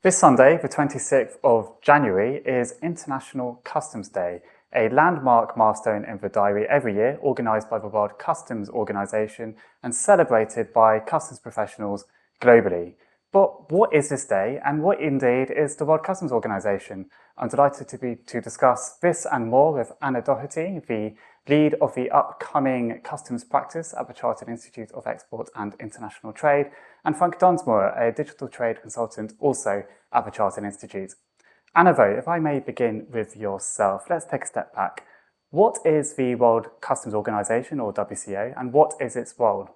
This Sunday, the 26th of January, is International Customs Day, a landmark milestone in the diary every year, organised by the World Customs Organization and celebrated by customs professionals globally. But what is this day, and what indeed is the World Customs Organization? I'm delighted to discuss this and more with Anna Doherty, the lead of the upcoming customs practice at the Chartered Institute of Export and International Trade, and Frank Dunsmore, a digital trade consultant also at the Chartered Institute. Anna, though, if I may begin with yourself, let's take a step back. What is the World Customs Organization, or WCO, and what is its role?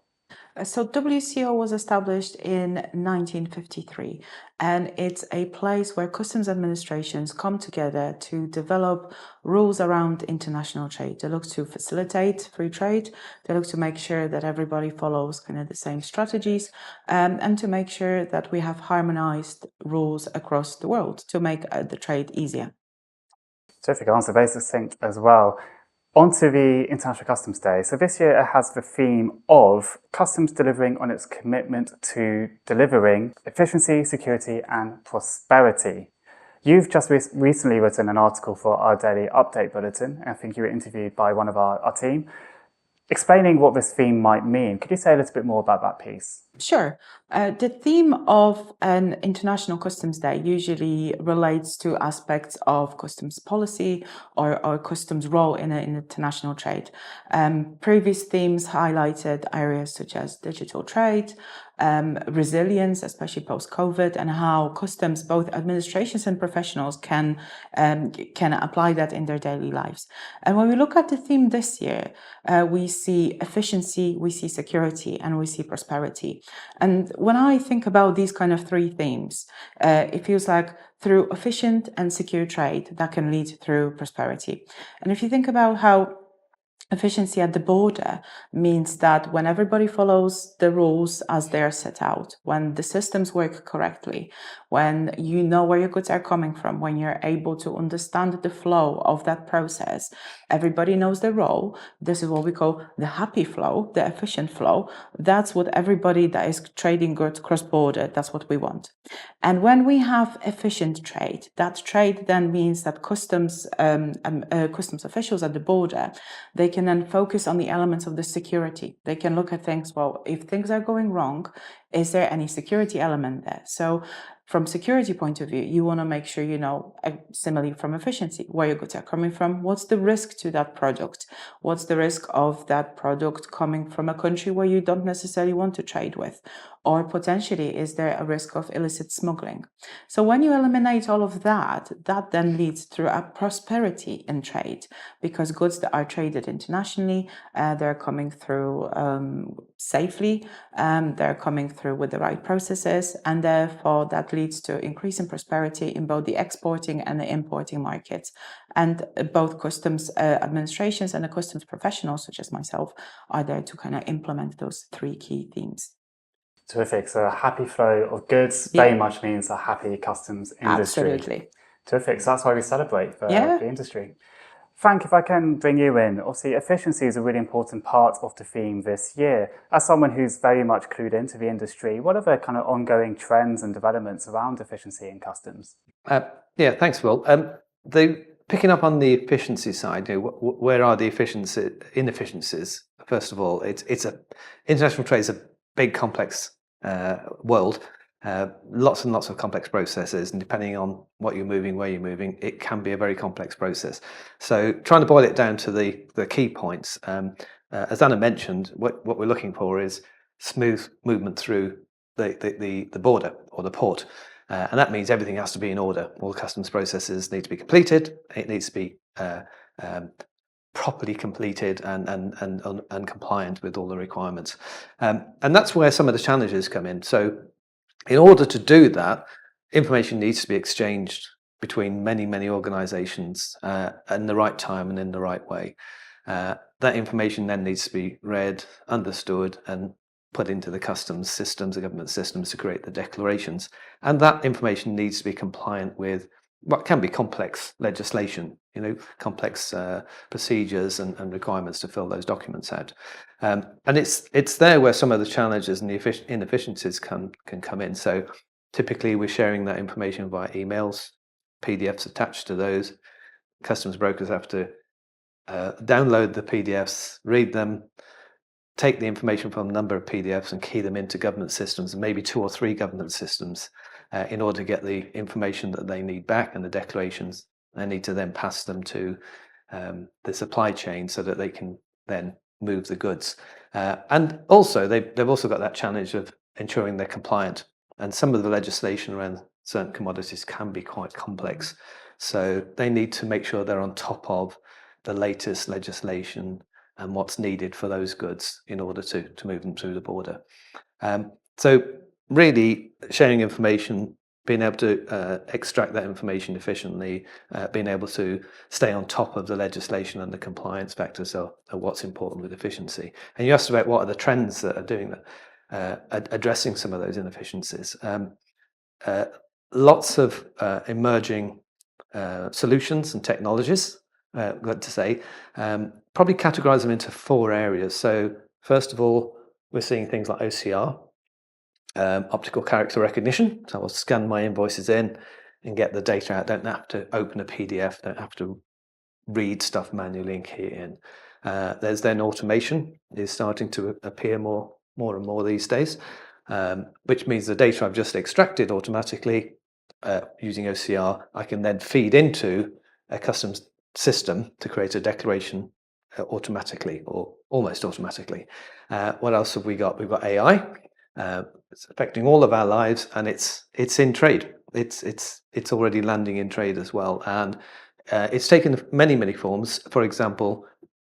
So WCO was established in 1953, and it's a place where customs administrations come together to develop rules around international trade. They look to facilitate free trade, they look to make sure that everybody follows kind of the same strategies, and to make sure that we have harmonized rules across the world to make the trade easier. Terrific answer, very succinct as well. On to the International Customs Day. So this year it has the theme of customs delivering on its commitment to delivering efficiency, security and prosperity. You've just recently written an article for our daily update bulletin. I think you were interviewed by one of our team. Explaining what this theme might mean, could you say a little bit more about that piece? Sure. The theme of an International Customs Day usually relates to aspects of customs policy or customs role in international trade. Previous themes highlighted areas such as digital trade, resilience, especially post-COVID, and how customs, both administrations and professionals, can apply that in their daily lives. And when we look at the theme this year, we see efficiency, we see security, and we see prosperity. And when I think about these kind of three themes, it feels like through efficient and secure trade, that can lead through prosperity. And if you think about how efficiency at the border means that when everybody follows the rules as they are set out, when the systems work correctly, when you know where your goods are coming from, when you're able to understand the flow of that process, everybody knows their role. This is what we call the happy flow, the efficient flow. That's what everybody that is trading goods cross-border, that's what we want. And when we have efficient trade, that trade then means that customs officials at the border, they can then focus on the elements of the security. They can look at things, well, if things are going wrong, is there any security element there? So from security point of view, you want to make sure you know, similarly from efficiency, where your goods are coming from, what's the risk to that product, what's the risk of that product coming from a country where you don't necessarily want to trade with, or potentially is there a risk of illicit smuggling. So when you eliminate all of that, that then leads through a prosperity in trade, because goods that are traded internationally, they're coming through safely, they're coming through with the right processes, and therefore that leads to increase in prosperity in both the exporting and the importing markets. And both customs administrations and the customs professionals, such as myself, are there to kind of implement those three key themes. Terrific. So a happy flow of goods very much means a happy customs industry. Absolutely. Terrific. So that's why we celebrate the industry. Frank, if I can bring you in, obviously efficiency is a really important part of the theme this year. As someone who's very much clued into the industry, what are the kind of ongoing trends and developments around efficiency in customs? Yeah, thanks, Will. Picking up on the efficiency side, where are the inefficiencies? First of all, international trade is a big, complex world. Lots and lots of complex processes, and depending on what you're moving, where you're moving, it can be a very complex process. So trying to boil it down to the key points, as Anna mentioned, what we're looking for is smooth movement through the border or the port. And that means everything has to be in order. All the customs processes need to be completed. It needs to be properly completed and compliant with all the requirements. And that's where some of the challenges come in. So in order to do that, information needs to be exchanged between many organizations in the right time and in the right way. That information then needs to be read, understood, and put into the customs systems, the government systems, to create the declarations. And that information needs to be compliant with what can be complex legislation, complex procedures and requirements to fill those documents out. And it's there where some of the challenges and the inefficiencies can come in. So Typically, we're sharing that information via emails, PDFs attached to those. Customs brokers have to download the PDFs, read them, take the information from a number of PDFs and key them into government systems, maybe 2 or 3 government systems, in order to get the information that they need back and the declarations. They need to then pass them to the supply chain so that they can then move the goods. And also, they've also got that challenge of ensuring they're compliant. And some of the legislation around certain commodities can be quite complex. So they need to make sure they're on top of the latest legislation and what's needed for those goods in order to move them through the border. So really sharing information, being able to extract that information efficiently, being able to stay on top of the legislation and the compliance factors are what's important with efficiency. And you asked about what are the trends that are doing that, addressing some of those inefficiencies. Lots of emerging solutions and technologies, good to say. Probably categorize them into 4 areas. So first of all, we're seeing things like OCR, optical character recognition. So I'll scan my invoices in and get the data out. Don't have to open a PDF, don't have to read stuff manually and key it in. There's then automation is starting to appear more and more these days, which means the data I've just extracted automatically using OCR, I can then feed into a customs system to create a declaration automatically or almost automatically. What else have we got? We've got AI. It's affecting all of our lives, and it's in trade. It's already landing in trade as well, and it's taken many forms. For example,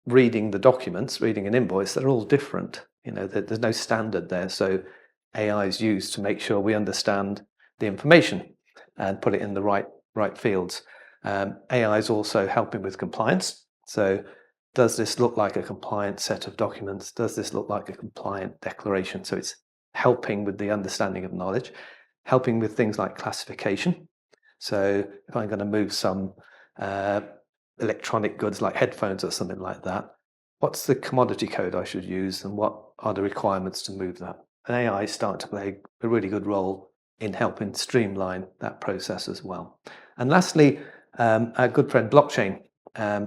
reading the documents, reading an invoice, they're all different. There's no standard there, so AI is used to make sure we understand the information and put it in the right fields. AI is also helping with compliance. So does this look like a compliant set of documents? Does this look like a compliant declaration? So it's helping with the understanding of knowledge, helping with things like classification. So if I'm going to move some electronic goods like headphones or something like that, what's the commodity code I should use and what are the requirements to move that? And AI is starting to play a really good role in helping streamline that process as well. And lastly, our good friend blockchain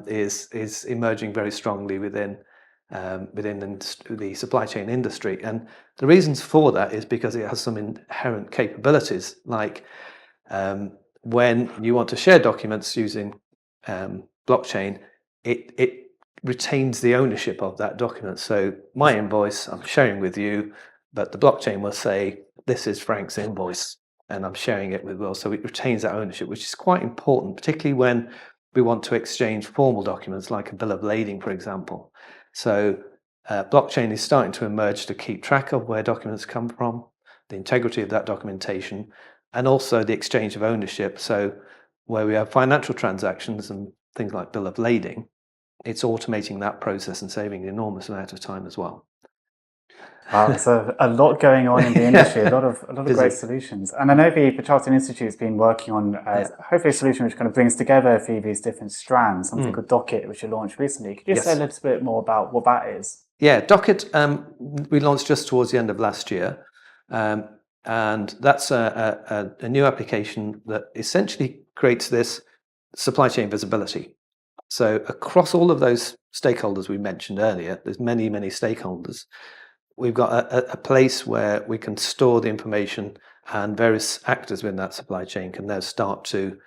is emerging very strongly within the supply chain industry. And the reasons for that is because it has some inherent capabilities, like when you want to share documents using blockchain, it retains the ownership of that document. So my invoice, I'm sharing with you, but the blockchain will say, this is Frank's invoice, and I'm sharing it with Will. So it retains that ownership, which is quite important, particularly when we want to exchange formal documents like a bill of lading, for example. So blockchain is starting to emerge to keep track of where documents come from, the integrity of that documentation, and also the exchange of ownership. So where we have financial transactions and things like bill of lading, it's automating that process and saving an enormous amount of time as well. Wow, there's a lot going on in the industry, a lot of great solutions. And I know the Chartered Institute has been working on hopefully a solution which kind of brings together a few of these different strands, something called Docket, which you launched recently. Could you say a little bit more about what that is? Yeah, Docket, we launched just towards the end of last year. And that's a new application that essentially creates this supply chain visibility. So across all of those stakeholders we mentioned earlier, there's many stakeholders. We've got a place where we can store the information, and various actors within that supply chain can now start to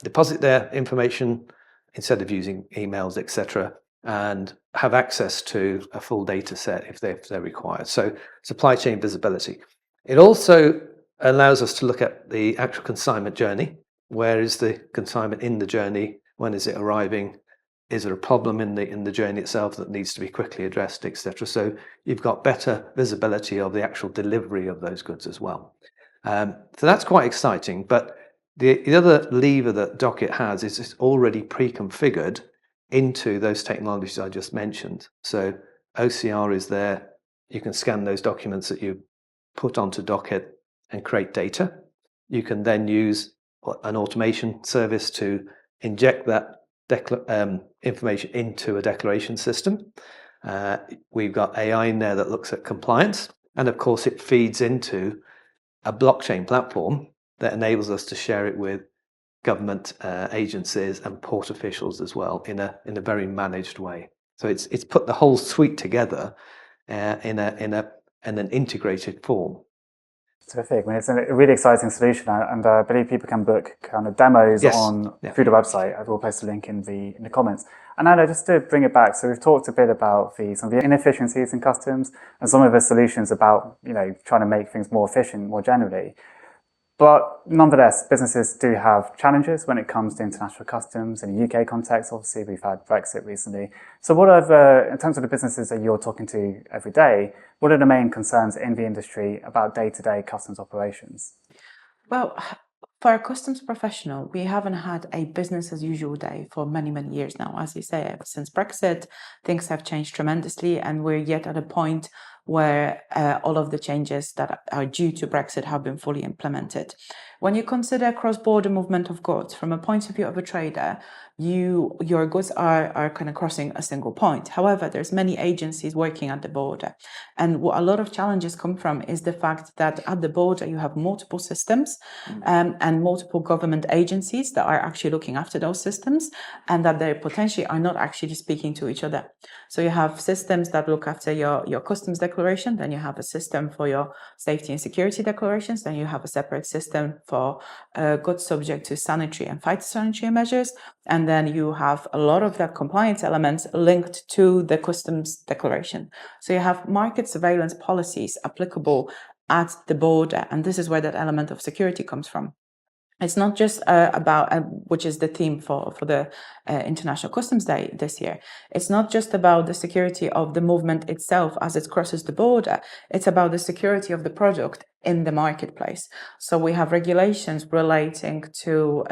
deposit their information instead of using emails, etc., and have access to a full data set if they're required. So supply chain visibility. It also allows us to look at the actual consignment journey. Where is the consignment in the journey? When is it arriving? Is there a problem in the journey itself that needs to be quickly addressed, etc.? So you've got better visibility of the actual delivery of those goods as well. So that's quite exciting. But the other lever that Docket has is it's already pre-configured into those technologies I just mentioned. So OCR is there. You can scan those documents that you put onto Docket and create data. You can then use an automation service to inject that information into a declaration system. We've got AI in there that looks at compliance, and of course it feeds into a blockchain platform that enables us to share it with government agencies and port officials as well in a very managed way. So it's put the whole suite together in an integrated form. Terrific. I mean, it's a really exciting solution, and I believe people can book kind of demos through the website. I will post a link in the comments. And Anna, just to bring it back, so we've talked a bit about some of the inefficiencies in customs and some of the solutions about trying to make things more efficient more generally. But nonetheless, businesses do have challenges when it comes to international customs. In the UK context, obviously, we've had Brexit recently. So what are in terms of the businesses that you're talking to every day, what are the main concerns in the industry about day-to-day customs operations? Well, for a customs professional, we haven't had a business as usual day for many, many years now. As you say, ever since Brexit, things have changed tremendously, and we're yet at a point where all of the changes that are due to Brexit have been fully implemented. When you consider cross-border movement of goods, from a point of view of a trader, your goods are kind of crossing a single point. However, there's many agencies working at the border. And what a lot of challenges come from is the fact that at the border, you have multiple systems and multiple government agencies that are actually looking after those systems, and that they potentially are not actually speaking to each other. So you have systems that look after your customs declaration, then you have a system for your safety and security declarations, then you have a separate system for goods subject to sanitary and phytosanitary measures, and then you have a lot of that compliance elements linked to the customs declaration. So you have market surveillance policies applicable at the border, and this is where that element of security comes from. It's not just about, which is the theme for the International Customs Day this year. It's not just about the security of the movement itself as it crosses the border. It's about the security of the product in the marketplace. So we have regulations relating to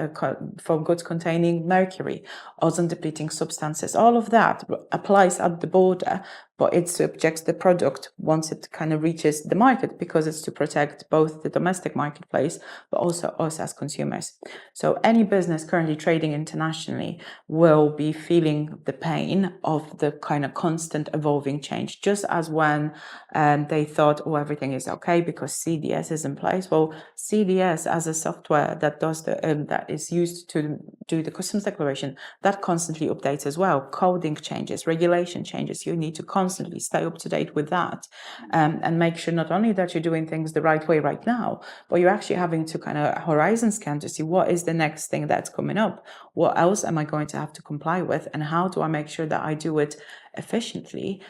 for goods containing mercury, ozone-depleting substances. All of that applies at the border, but it subjects the product once it kind of reaches the market, because it's to protect both the domestic marketplace, but also us as consumers. So any business currently trading internationally will be feeling the pain of the kind of constant evolving change, just as when they thought, oh, everything is okay because CDS is in place. Well, CDS as a software that does that is used to do the customs declaration, that constantly updates as well. Coding changes, regulation changes. You need to constantly stay up to date with that, and make sure not only that you're doing things the right way right now, but you're actually having to kind of horizon scan to see what is the next thing that's coming up. What else am I going to have to comply with, and how do I make sure that I do it efficiently,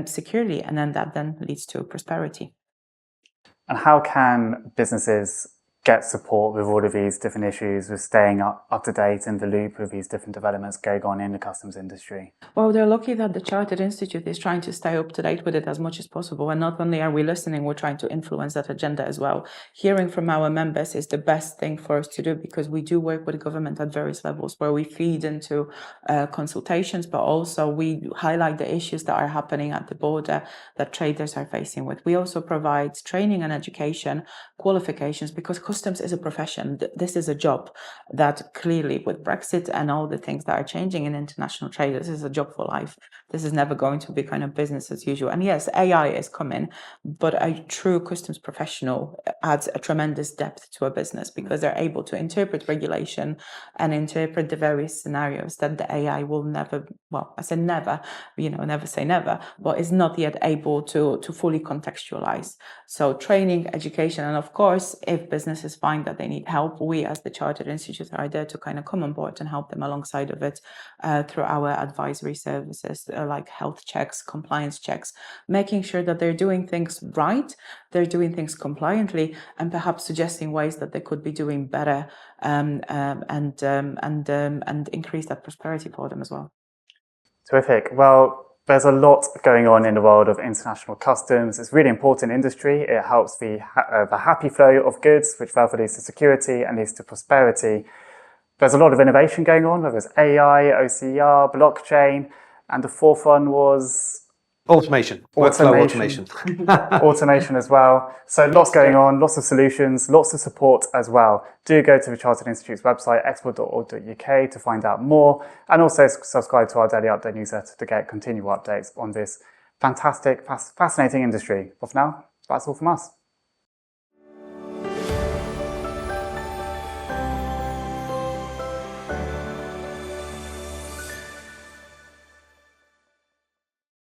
securely, and then that then leads to prosperity. And how can businesses get support with all of these different issues, with staying up to date in the loop with these different developments going on in the customs industry? Well, they're lucky that the Chartered Institute is trying to stay up to date with it as much as possible. And not only are we listening, we're trying to influence that agenda as well. Hearing from our members is the best thing for us to do, because we do work with the government at various levels, where we feed into consultations, but also we highlight the issues that are happening at the border that traders are facing with. We also provide training and education, qualifications, because customs is a profession. This is a job that clearly, with Brexit and all the things that are changing in international trade, this is a job for life. This is never going to be kind of business as usual. And yes, AI is coming, but a true customs professional adds a tremendous depth to a business, because they're able to interpret regulation and interpret the various scenarios that the AI will never, well, I said never, never say never, but is not yet able to fully contextualize. So training, education, and of course, if businesses find that they need help, we as the Chartered Institute are there to kind of come on board and help them alongside of it through our advisory services, like health checks, compliance checks, making sure that they're doing things right, they're doing things compliantly, and perhaps suggesting ways that they could be doing better, and increase that prosperity for them as well. Terrific. Well, there's a lot going on in the world of international customs. It's a really important industry. It helps the happy flow of goods, which therefore leads to security and leads to prosperity. There's a lot of innovation going on, whether it's AI, OCR, blockchain, and the fourth one was Automation. Workflow automation. Automation as well. So lots going on, lots of solutions, lots of support as well. Do go to the Chartered Institute's website, export.org.uk, to find out more, and also subscribe to our daily update newsletter to get continual updates on this fantastic, fascinating industry. But for now, that's all from us.